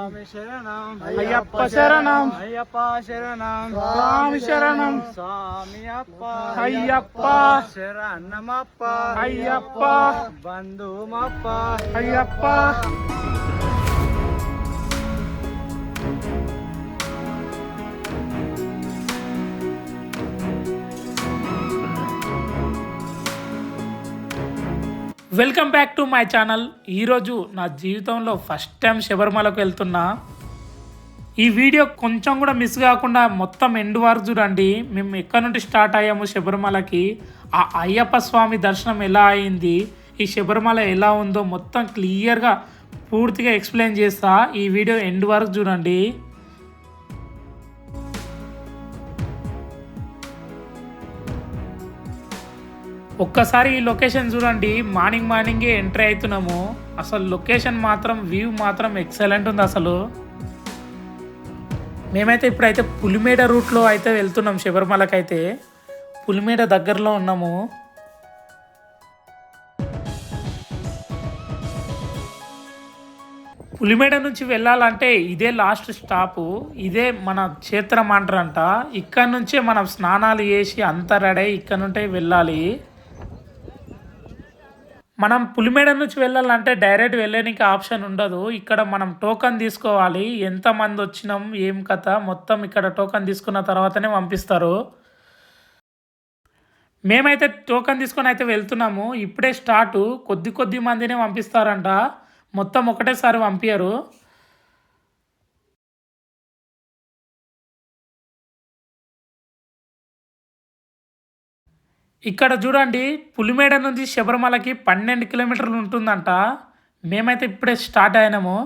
స్వామి శరణం అయ్యప్ప శరణం అయ్యప్ప శరణం స్వామి శరణం స్వామి అప్ప అయ్యప్ప శరణమప్ప అయ్యప్ప బంధుమప్ప Ayyappa. Welcome back to my channel. ఈరోజు నా జీవితంలో ఫస్ట్ టైం శబరిమలకు వెళ్తున్నా. ఈ వీడియో కొంచెం కూడా మిస్ కాకుండా మొత్తం ఎండ్ వరకు చూడండి. మేము ఎక్కడి నుండి స్టార్ట్ అయ్యాము శబరిమలకి, ఆ అయ్యప్ప స్వామి దర్శనం ఎలా అయింది, ఈ శబరిమల ఎలా ఉందో మొత్తం క్లియర్గా పూర్తిగా ఎక్స్ప్లెయిన్ చేస్తా. ఈ వీడియో ఎండ్ వరకు చూడండి. ఒక్కసారి ఈ లొకేషన్ చూడండి. మార్నింగే ఎంట్రీ అవుతున్నాము. అసలు లొకేషన్ మాత్రం వ్యూ మాత్రం ఎక్సలెంట్ ఉంది. అసలు మేమైతే ఇప్పుడైతే పులిమేడ రూట్లో అయితే వెళ్తున్నాం. శబరిమలకైతే పులిమేడ దగ్గరలో ఉన్నాము. పులిమేడ నుంచి వెళ్ళాలంటే ఇదే లాస్ట్ స్టాపు, ఇదే మన క్షేత్రం అంటారంట. ఇక్కడ నుంచే మనం స్నానాలు చేసి అంతా రెడీ ఇక్కడ నుండే వెళ్ళాలి. మనం పులిమేడ నుంచి వెళ్ళాలంటే డైరెక్ట్ వెళ్ళడానికి ఆప్షన్ ఉండదు. ఇక్కడ మనం టోకన్ తీసుకోవాలి. ఎంతమంది వచ్చినాం ఏం కథ మొత్తం ఇక్కడ టోకన్ తీసుకున్న తర్వాతనే పంపిస్తారు. మేమైతే టోకన్ తీసుకొని అయితే వెళ్తున్నాము. ఇప్పుడే స్టార్ట్, కొద్ది మందినే పంపిస్తారంట, మొత్తం ఒకటేసారి పంపించరు. ఇక్కడ చూడండి, పులిమేడ నుంచి శబరిమలకి 12 కిలోమీటర్లు ఉంటుందంట. మేమైతే ఇప్పుడే స్టార్ట్ అయినాము.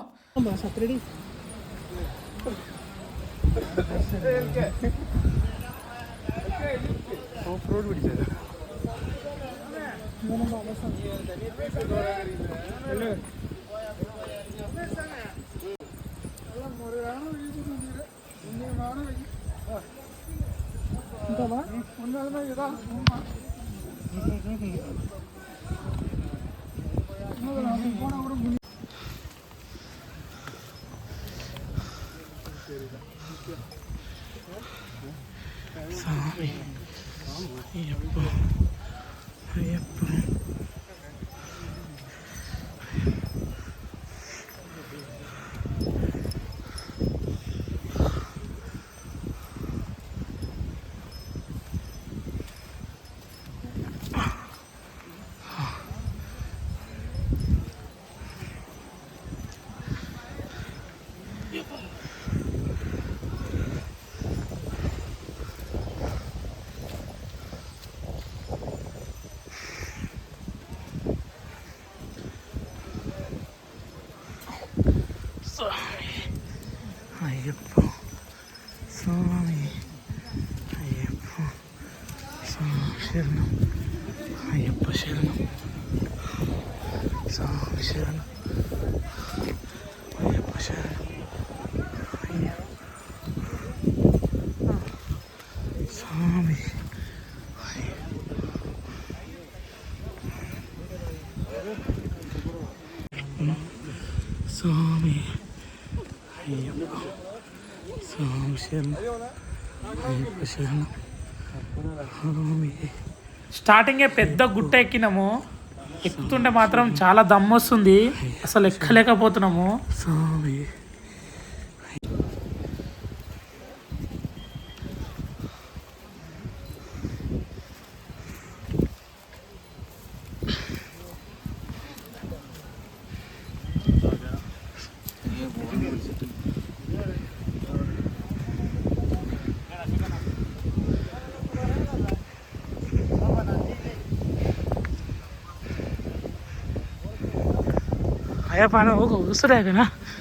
స్వామి అయ్యప్ప అయ్యప్ప అయ్యప్ప స్వామి అయ్యప్ప స్వామి శరణం అయ్యప్ప శరణం స్వామి శరణం అయ్యప్ప శరణం స్వామి స్వామి అయ్యప్ప స్వామి శరణం అయ్యప్ప శరణం. స్టార్టింగే పెద్ద గుట్ట ఎక్కినాము. ఎక్కుతుంటే మాత్రం చాలా దమ్ము వస్తుంది, అసలు ఎక్కలేకపోతున్నాము. స్వామి అయ్యా పాన ఒక వస్తురా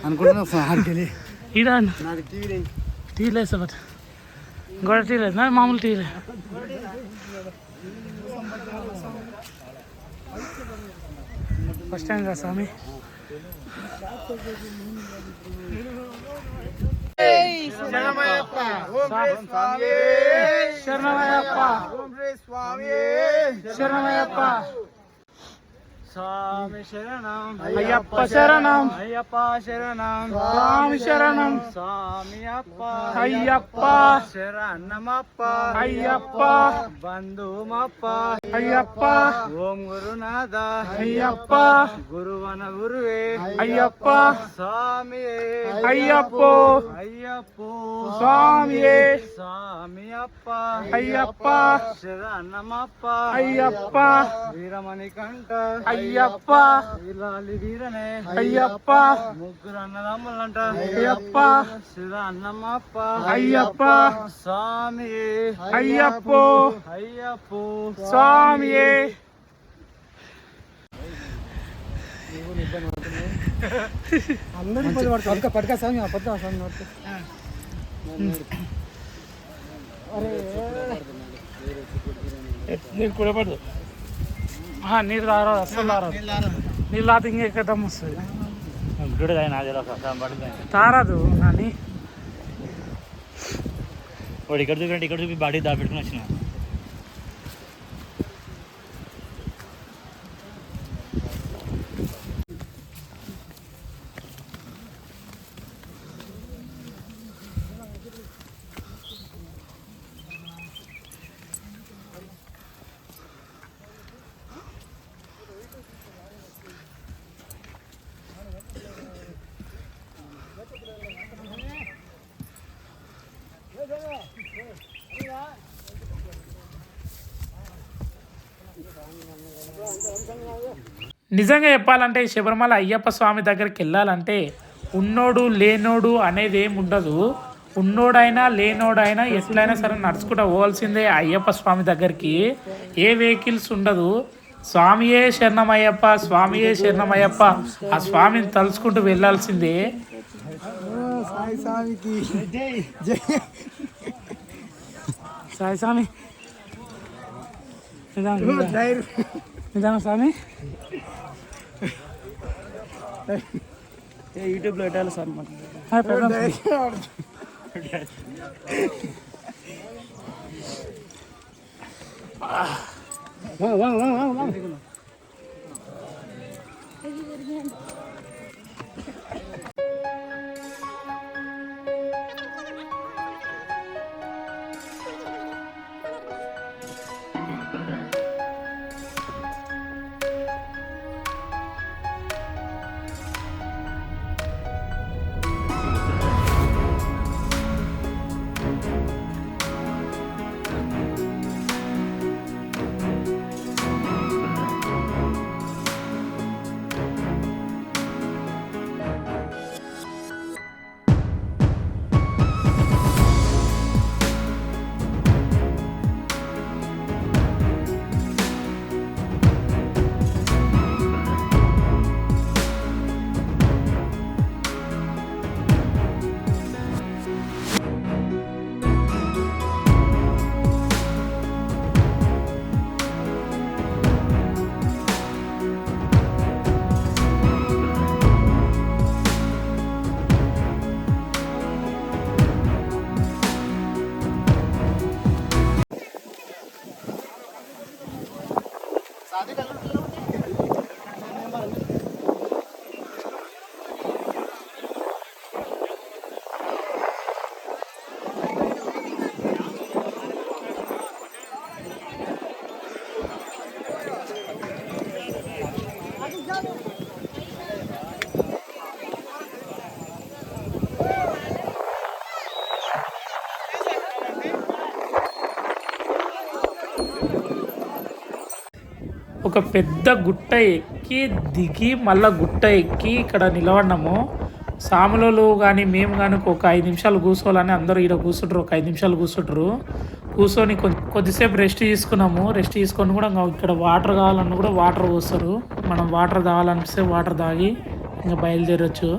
అనుకుంటున్నా. ఈడ టీ లేదు సార్, గోడ టీ లేదు నా మామూలు టీ లేదు. ఫస్ట్ టైం కదా స్వామి. శరణమయ్యప్ప శరణమయ్యప్ప స్వామి శరణమయ్యప్ప స్వామి శరణం అయ్యప్ప శరణం అయ్యప్ప శరణం స్వామి శరణం స్వామి అప్ప అయ్యప్ప శరణమప్ప అయ్యప్ప బంధుమప్ప అయ్యప్ప ఓం గురునాథ అయ్యప్ప గురువన గురువే అయ్యప్ప స్వామియే అయ్యప్పో అయ్యప్పో స్వామియే స్వామి అప్ప అయ్యప్ప శరణమప్ప అయ్యప్ప వీరమణి కంట అయ్యప్ప ఇలాలి వీరనే అయ్యప్ప ముగ్గురు అన్నదమ్ములంట అయ్యప్ప శరణమప్ప అయ్యప్ప స్వామియే అయ్యప్పో అయ్యప్పో స్వామియే పట్టుక స్వామి పట్టుక స్వామి నీరు కూడా పడదు నీరు రారాదు అస్సలు రారాదు నీళ్ళు రాత ఇంకెక్కడం వస్తుంది తారాదు నాని వాడు ఇక్కడ చూపి ఇక్కడ చూపి బాడీ దాపెట్టుకుని వచ్చిన నిజంగా చెప్పాలంటే శబరిమల అయ్యప్ప స్వామి దగ్గరికి వెళ్ళాలంటే ఉన్నోడు లేనోడు అనేది ఏమి ఉండదు. ఉన్నోడైనా లేనోడైనా ఎట్లయినా సరే నడుచుకుంటూ పోవాల్సిందే అయ్యప్ప స్వామి దగ్గరికి. ఏ వెహికల్స్ ఉండదు. స్వామియే శరణమయ్యప్ప, స్వామియే శరణమయ్యప్ప, ఆ స్వామిని తలుచుకుంటూ వెళ్ళాల్సిందే. సాయి స్వామి నిజామా స్వామి యూట్యూబ్లో పెట్టాలి సార్ మాకు. ఒక పెద్ద గుట్ట ఎక్కి దిగి మళ్ళీ గుట్ట ఎక్కి ఇక్కడ నిలబడినాము. సాములు కానీ మేము కానీ ఒక 5 నిమిషాలు కూర్చోవాలని అందరూ ఇక్కడ కూర్చుంటారు. ఒక 5 నిమిషాలు కూర్చొని కొద్దిసేపు రెస్ట్ తీసుకున్నాము. రెస్ట్ తీసుకొని కూడా ఇక్కడ వాటర్ కావాలన్నా కూడా వాటర్ పోస్తారు. మనం వాటర్ తాగాలనిపిస్తే వాటర్ తాగి ఇంకా బయలుదేరొచ్చు.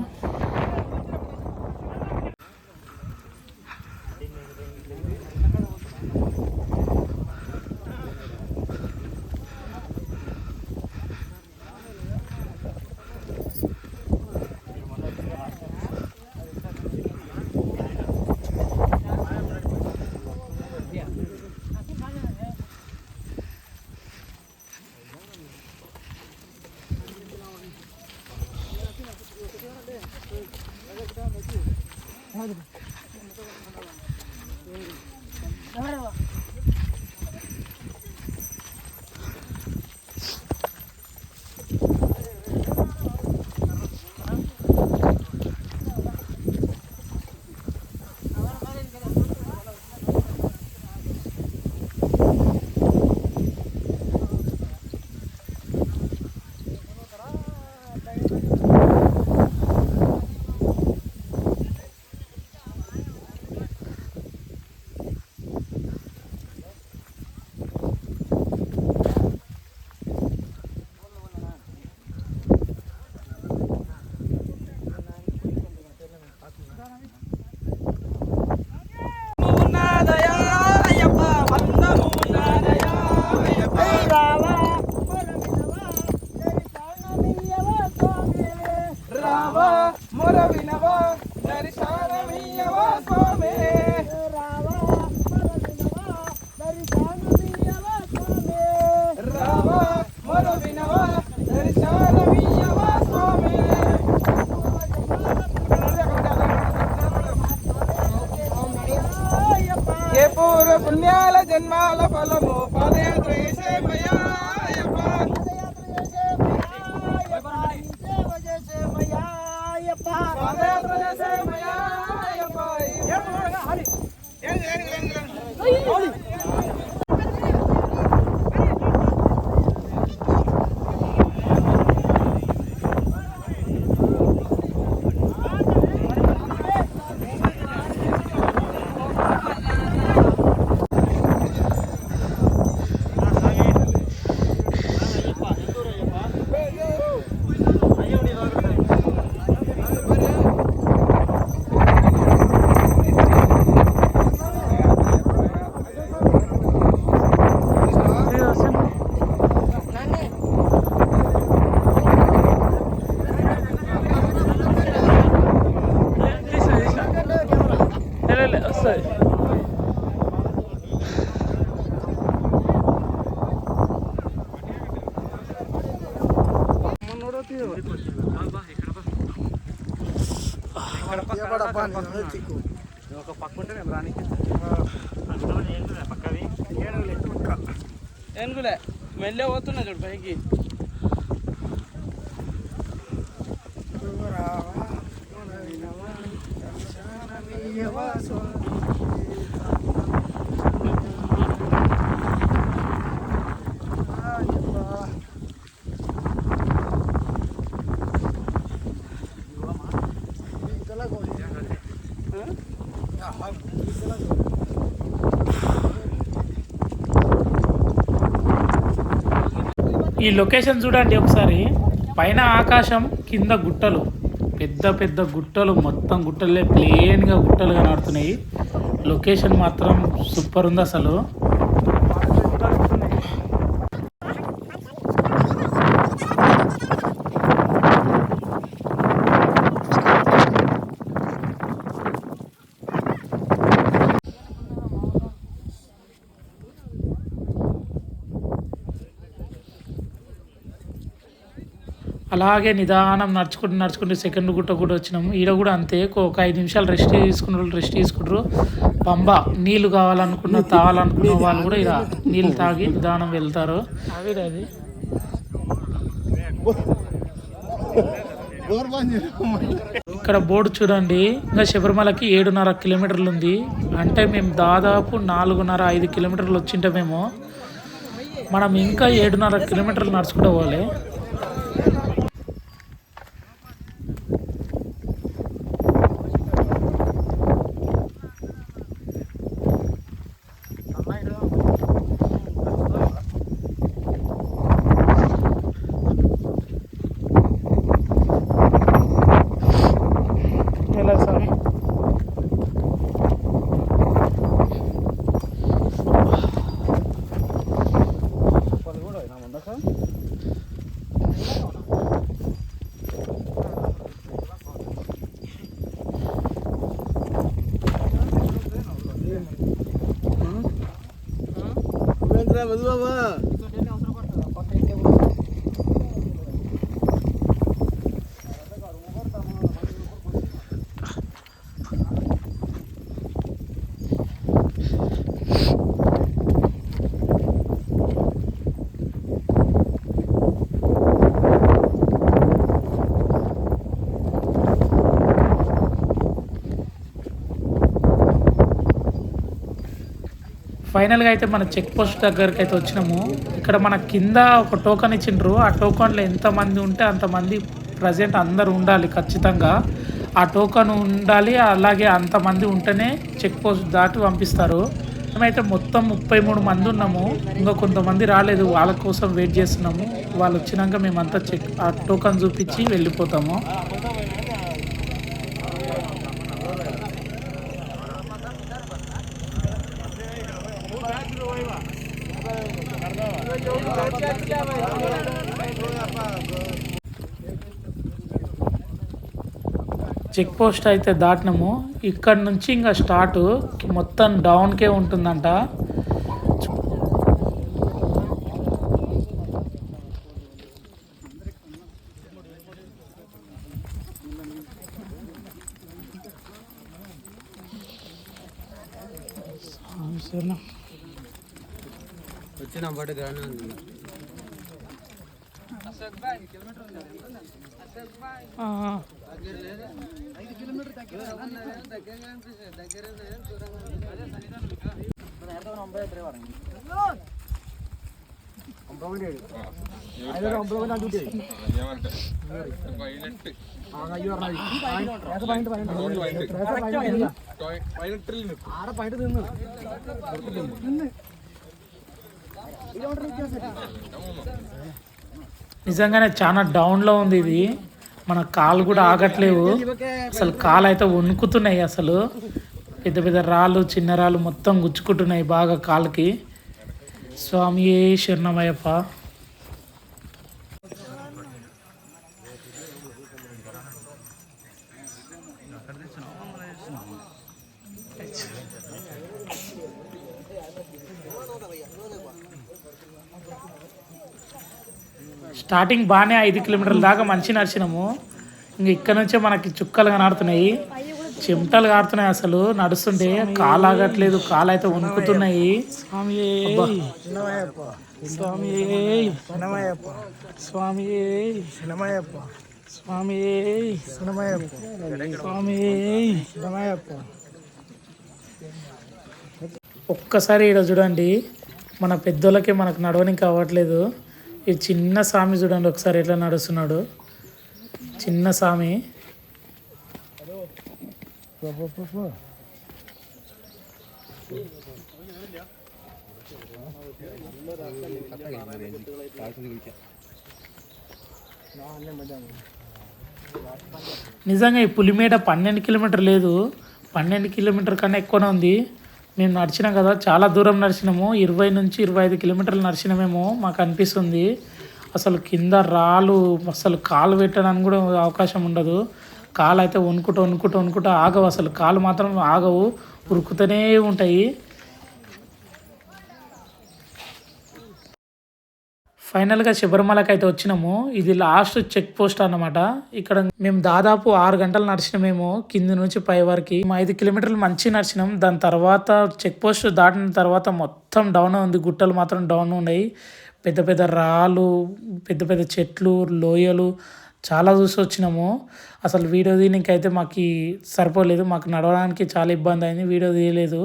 ఏ పూర్వ పుణ్యాల జన్మాల ఫలము పాదయాత్ర చేసేమయ్యా పాదయాత్ర చేసేమయ్యా ఒక పక్క ఉంటే నేను రానికి ఏనుగులే మెల్లే పోతున్నా చూడు పైకి ఈ లొకేషన్ చూడండి ఒకసారి. పైన ఆకాశం, కింద గుట్టలు, పెద్ద పెద్ద గుట్టలు, మొత్తం గుట్టలే ప్లేన్గా గుట్టలు కనబడుతున్నాయి. లొకేషన్ మాత్రం సూపర్ ఉంది అసలు. అలాగే నిదానం నడుచుకుంటూ సెకండ్ గుట్ట కూడా వచ్చినాము. ఈడ కూడా అంతే, ఒక 5 నిమిషాలు రెస్ట్ తీసుకుంటారు. పంబ నీళ్ళు కావాలనుకున్న తాగాలనుకున్న వాళ్ళు కూడా ఇలా నీళ్ళు తాగి నిదానం వెళ్తారు. అది ఇక్కడ బోర్డు చూడండి. ఇంకా శబరిమలకి 7.5 కిలోమీటర్లు ఉంది. అంటే మేము దాదాపు 4.5-5 కిలోమీటర్లు వచ్చింటామేమో. మనం ఇంకా 7.5 కిలోమీటర్లు నడుచుకుంటూ పోవాలి. ఫైనల్గా అయితే మన చెక్ పోస్ట్ దగ్గరికి అయితే వచ్చినాము. ఇక్కడ మన కింద ఒక టోకన్ ఇచ్చిండ్రు. ఆ టోకన్లో ఎంతమంది ఉంటే అంతమంది ప్రజెంట్ అందరు ఉండాలి ఖచ్చితంగా. ఆ టోకన్ ఉండాలి, అలాగే అంతమంది ఉంటేనే చెక్ పోస్ట్ దాటి పంపిస్తారు. మేమైతే మొత్తం 33 మంది ఉన్నాము. ఇంకా కొంతమంది రాలేదు, వాళ్ళ కోసం వెయిట్ చేస్తున్నాము. వాళ్ళు వచ్చినాక మేమంతా ఆ టోకన్ చూపించి వెళ్ళిపోతాము. చెక్ పోస్ట్ అయితే దాటినాము. ఇక్కడ నుంచి ఇంకా స్టార్ట్ మొత్తం డౌన్కే ఉంటుందంట. వచ్చిన బట్టి గానే ఉంది. నిజంగానే చాలా డౌన్లో ఉంది ఇది. మన కాలు కూడా ఆగట్లేవు అసలు. కాలు అయితే వణుకుతున్నాయి అసలు. పెద్ద పెద్ద రాళ్ళు చిన్న రాళ్ళు మొత్తం గుచ్చుకుంటున్నాయి బాగా కాలుకి. స్వామి శరణమయ్యప్ప. స్టార్టింగ్ బాగానే 5 కిలోమీటర్ల దాకా మంచి నడిచినాము. ఇంక ఇక్కడ నుంచే మనకి చుక్కలు కనబడుతున్నాయి, చెమటలు కారుతున్నాయి అసలు. నడుస్తుంటే కాలు ఆగట్లేదు, కాలు అయితే వణుకుతున్నాయి. స్వామి స్వామి స్వామి స్వామి స్వామి. ఒక్కసారి ఇక్కడ చూడండి, మన పెద్దోళ్ళకి మనకు నడవనికి అవ్వట్లేదు. ఈ చిన్న స్వామి చూడండి ఒకసారి ఎట్లా నడుస్తున్నాడు. చిన్న స్వామి. నిజంగా ఈ పులిమేడ 12 కిలోమీటర్ లేదు, 12 కిలోమీటర్ కన్నా ఎక్కువనే ఉంది. మేము నడిచినాం కదా, చాలా దూరం నడిచినాము. 20 నుంచి 25 కిలోమీటర్లు నడిచినామేమో మాకు అనిపిస్తుంది. అసలు కింద రాళ్ళు, అసలు కాలు పెట్టడానికి కూడా అవకాశం ఉండదు. కాలు అయితే వణుకుట ఆగవు అసలు. కాలు మాత్రం ఆగవు, ఉరుకుతూనే ఉంటాయి. ఫైనల్గా శబరిమలకి అయితే వచ్చినాము. ఇది లాస్ట్ చెక్ పోస్ట్ అన్నమాట. ఇక్కడ మేము దాదాపు 6 గంటలు నడిచినామేమో కింది నుంచి పై వరకు. 5 కిలోమీటర్లు మంచిగా నడిచినాం. దాని తర్వాత చెక్ పోస్ట్ దాటిన తర్వాత మొత్తం డౌన్ ఉంది. గుట్టలు మాత్రం డౌన్ ఉన్నాయి. పెద్ద పెద్ద రాళ్ళు, పెద్ద పెద్ద చెట్లు, లోయలు చాలా చూసి వచ్చినాము. అసలు వీడియో తీయడానికైతే మాకు సరిపోలేదు. మాకు నడవడానికి చాలా ఇబ్బంది అయింది, వీడియో తీయలేదు.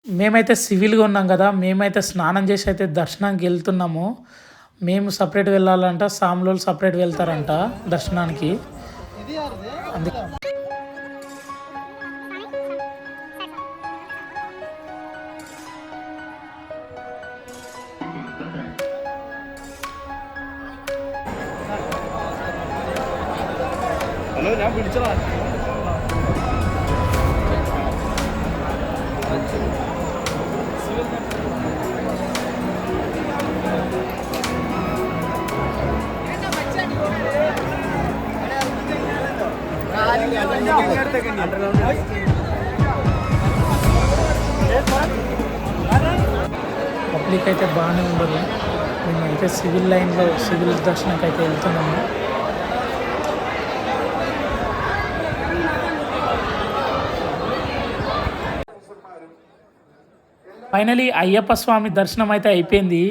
మేమైతే సివిల్గా ఉన్నాం కదా, మేమైతే స్నానం చేసి అయితే దర్శనానికి వెళ్తున్నాము. మేము సపరేట్ వెళ్ళాలంట, సాములు సపరేట్ వెళ్తారంట దర్శనానికి. అందుకే ഞാൻ പിടിച്ചതാ. పబ్లిక్ అయితే బాగానే ఉండదు. మేమైతే సివిల్ లైన్లో సివిల్ దర్శనంకి అయితే వెళ్తున్నాము. ఫైనలీ అయ్యప్ప స్వామి దర్శనం అయితే అయిపోయింది.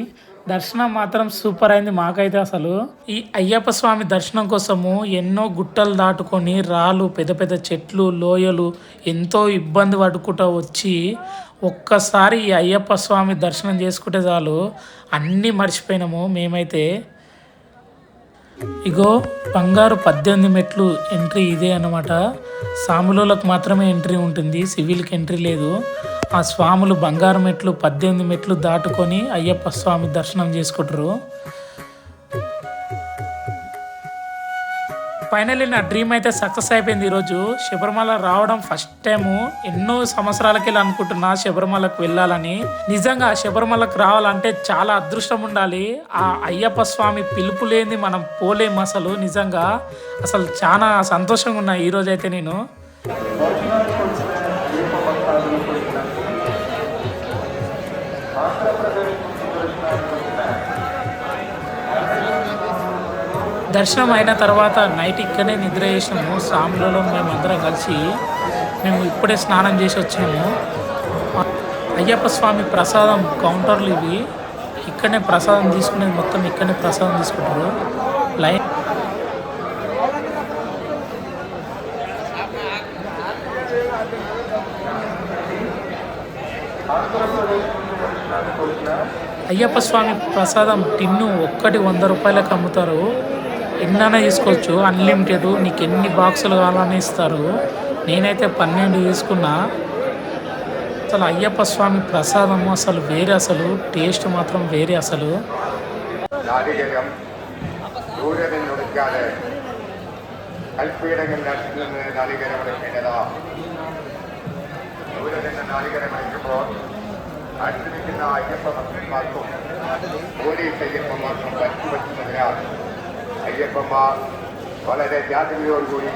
దర్శనం మాత్రం సూపర్ అయింది మాకైతే. అసలు ఈ అయ్యప్ప స్వామి దర్శనం కోసము ఎన్నో గుట్టలు దాటుకొని రాళ్ళు, పెద్ద పెద్ద చెట్లు, లోయలు ఎంతో ఇబ్బంది పడుకుంటూ వచ్చి ఒక్కసారి ఈ అయ్యప్ప స్వామి దర్శనం చేసుకుంటే చాలు అన్నీ మర్చిపోయినాము మేమైతే. ఇగో బంగారు 18 మెట్లు ఎంట్రీ ఇదే అన్నమాట. స్వాములకు మాత్రమే ఎంట్రీ ఉంటుంది, సివిల్కి ఎంట్రీ లేదు. ఆ స్వాములు బంగారు మెట్లు 18 మెట్లు దాటుకొని అయ్యప్ప స్వామి దర్శనం చేసుకుంటారు. ఫైనల్లీ నా డ్రీమ్ అయితే సక్సెస్ అయిపోయింది. ఈరోజు శబరిమల రావడం ఫస్ట్ టైము. ఎన్నో సంవత్సరాలకి అనుకుంటున్నా శబరిమలకు వెళ్ళాలని. నిజంగా శబరిమలకు రావాలంటే చాలా అదృష్టం ఉండాలి. ఆ అయ్యప్ప స్వామి పిలుపు లేని మనం పోలేము అసలు. నిజంగా అసలు చాలా సంతోషంగా ఉన్నా ఈరోజు అయితే నేను. దర్శనం అయిన తర్వాత నైట్ ఇక్కడనే నిద్ర చేసినాము. స్వాములలో మేమందరం కలిసి మేము ఇప్పుడే స్నానం చేసి వచ్చినాము. అయ్యప్ప స్వామి ప్రసాదం కౌంటర్లు ఇవి. ఇక్కడనే ప్రసాదం తీసుకునేది, మొత్తం ఇక్కడనే ప్రసాదం తీసుకుంటారు. లైన్ అయ్యప్ప స్వామి ప్రసాదం టిన్ను ఒక్కటి 100 రూపాయలకు అమ్ముతారు. ఎన్నైనా తీసుకోవచ్చు, అన్లిమిటెడ్. నీకు ఎన్ని బాక్సులు కావాలని ఇస్తారు. నేనైతే 12 తీసుకున్నా. అసలు అయ్యప్ప స్వామి ప్రసాదము అసలు వేరే, అసలు టేస్ట్ మాత్రం వేరే అసలు. അടുത്തിരിക്കുന്ന അയ്യപ്പ ഭക്തന്മാർക്കും പോലീസ് അയ്യപ്പന്മാർക്കും പറ്റുന്നതിനാൽ അയ്യപ്പന്മാർ വളരെ ജാഗ്രതയോടുകൂടി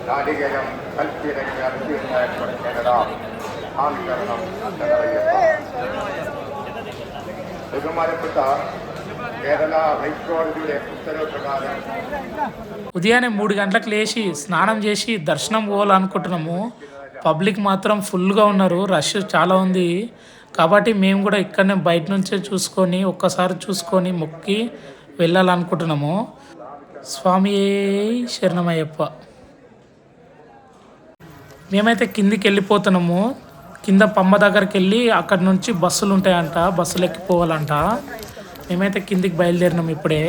നാളികേരം കൽപ്പീരങ്ങൾ നടത്തിയെന്നതാണ് ആവിഷ്കരണം അയ്യപ്പ. ബഹുമാനപ്പെട്ട కేరళ హైకోర్టుల ఉత్తర్వు ప్రకారం ఉదయాన్నే 3 గంటలకు లేచి స్నానం చేసి దర్శనం పోవాలనుకుంటున్నాము. పబ్లిక్ మాత్రం ఫుల్గా ఉన్నారు, రష్ చాలా ఉంది. కాబట్టి మేము కూడా ఇక్కడనే బయట నుంచే చూసుకొని ఒక్కసారి చూసుకొని మొక్కి వెళ్ళాలనుకుంటున్నాము. స్వామి శరణమయ్యప్ప. మేమైతే కిందికి వెళ్ళిపోతున్నాము. కింద పంబ దగ్గరికి వెళ్ళి అక్కడ నుంచి బస్సులు ఉంటాయంట, బస్సులు ఎక్కిపోవాలంట. మేమైతే కిందికి బయలుదేరినాము ఇప్పుడే.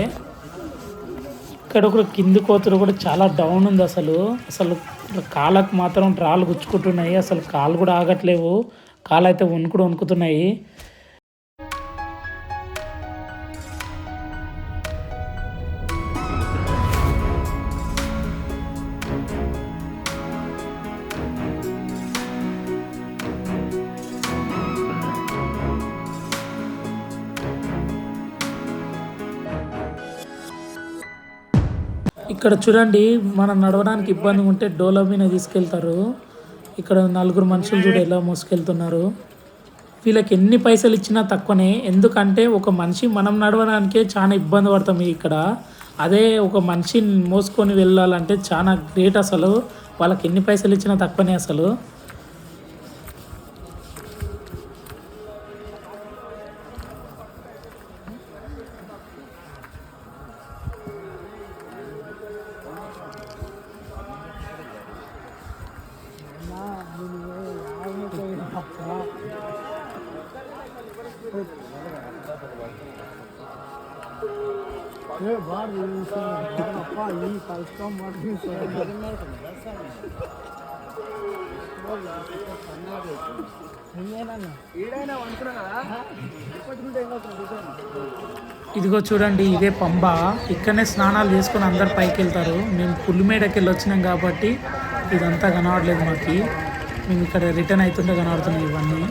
ఇక్కడ కూడా కింది కోతులు కూడా చాలా డౌన్ ఉంది అసలు. కాళ్ళకు మాత్రం రాళ్ళు గుచ్చుకుంటున్నాయి. అసలు కాళ్ళు కూడా ఆగట్లేవు, కాళ్ళు అయితే వణుకుతున్నాయి. ఇక్కడ చూడండి, మనం నడవడానికి ఇబ్బంది ఉంటే డోలా మీద తీసుకెళ్తారు. ఇక్కడ 4 మనుషులు చూడ ఎలా మోసుకెళ్తున్నారు. వీళ్ళకి ఎన్ని పైసలు ఇచ్చినా తక్కువనే. ఎందుకంటే ఒక మనిషి మనం నడవడానికే చాలా ఇబ్బంది పడతాం ఇక్కడ. అదే ఒక మనిషిని మోసుకొని వెళ్ళాలంటే చాలా గ్రేట్ అసలు. వాళ్ళకి ఎన్ని పైసలు ఇచ్చినా తక్కువనే అసలు. ఇదిగో చూడండి, ఇదే పంబ. ఇక్కడనే స్నానాలు చేసుకొని అందరు పైకి వెళ్తారు. మేము పుల్లిమేడకి వెళ్ళి వచ్చినాం కాబట్టి ఇదంతా కనబడలేదు మాకు. మేము ఇక్కడ రిటర్న్ అవుతుంటే కనబడుతున్నాయి ఇవన్నీ.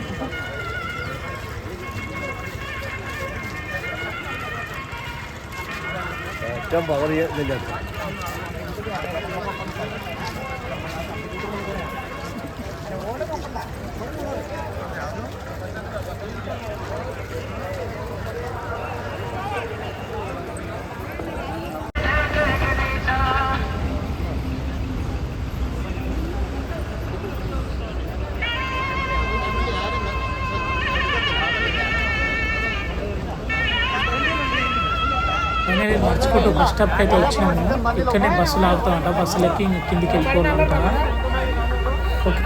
నడుచుకుంటూ బస్ స్టాప్కి అయితే వచ్చినాము. ఇక్కడనే బస్సులు ఆగుతామంట, బస్సులు ఎక్కి ఇంక కిందికి వెళ్ళిపోవాలంట. ఓకే